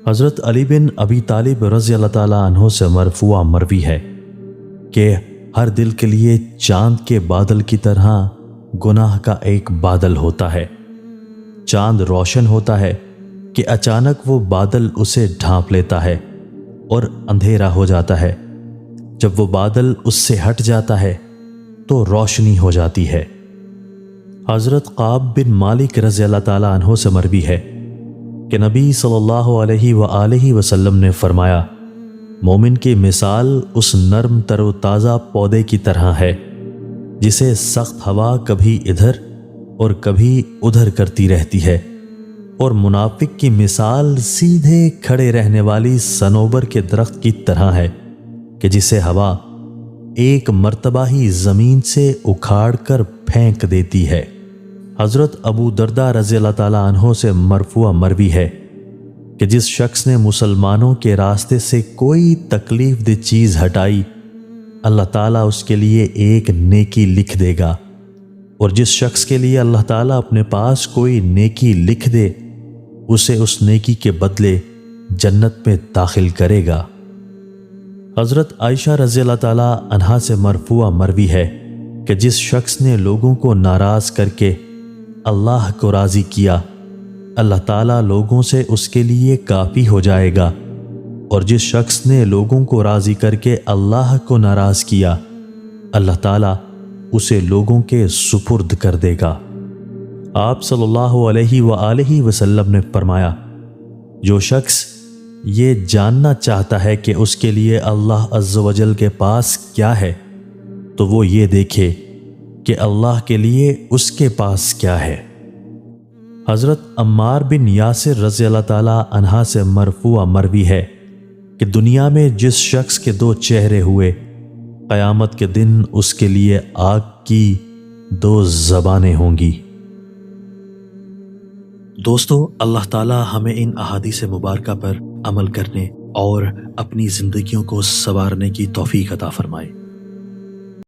حضرت علی بن ابی طالب رضی اللہ تعالیٰ عنہ سے مرفوع مروی ہے کہ ہر دل کے لیے چاند کے بادل کی طرح گناہ کا ایک بادل ہوتا ہے۔ چاند روشن ہوتا ہے کہ اچانک وہ بادل اسے ڈھانپ لیتا ہے اور اندھیرا ہو جاتا ہے۔ جب وہ بادل اس سے ہٹ جاتا ہے تو روشنی ہو جاتی ہے۔ حضرت قعب بن مالک رضی اللہ تعالیٰ عنہ سے مروی ہے کہ نبی صلی اللہ علیہ وآلہ وسلم نے فرمایا، مومن کی مثال اس نرم تر و تازہ پودے کی طرح ہے جسے سخت ہوا کبھی ادھر اور کبھی ادھر کرتی رہتی ہے، اور منافق کی مثال سیدھے کھڑے رہنے والی صنوبر کے درخت کی طرح ہے کہ جسے ہوا ایک مرتبہ ہی زمین سے اکھاڑ کر پھینک دیتی ہے۔ حضرت ابو درداء رضی اللہ تعالیٰ عنہ سے مرفوع مروی ہے کہ جس شخص نے مسلمانوں کے راستے سے کوئی تکلیف دہ چیز ہٹائی، اللہ تعالیٰ اس کے لیے ایک نیکی لکھ دے گا، اور جس شخص کے لیے اللہ تعالیٰ اپنے پاس کوئی نیکی لکھ دے اسے اس نیکی کے بدلے جنت میں داخل کرے گا۔ حضرت عائشہ رضی اللہ تعالیٰ عنہا سے مرفوع مروی ہے کہ جس شخص نے لوگوں کو ناراض کر کے اللہ کو راضی کیا، اللہ تعالیٰ لوگوں سے اس کے لیے کافی ہو جائے گا، اور جس شخص نے لوگوں کو راضی کر کے اللہ کو ناراض کیا، اللہ تعالیٰ اسے لوگوں کے سپرد کر دے گا۔ آپ صلی اللہ علیہ وآلہ وسلم نے فرمایا، جو شخص یہ جاننا چاہتا ہے کہ اس کے لیے اللہ عز و جل کے پاس کیا ہے تو وہ یہ دیکھے کہ اللہ کے لیے اس کے پاس کیا ہے۔ حضرت عمار بن یاسر رضی اللہ تعالیٰ عنہ سے مرفوع مروی ہے کہ دنیا میں جس شخص کے دو چہرے ہوئے، قیامت کے دن اس کے لیے آگ کی دو زبانیں ہوں گی۔ دوستو، اللہ تعالیٰ ہمیں ان احادیث مبارکہ پر عمل کرنے اور اپنی زندگیوں کو سنوارنے کی توفیق عطا فرمائے۔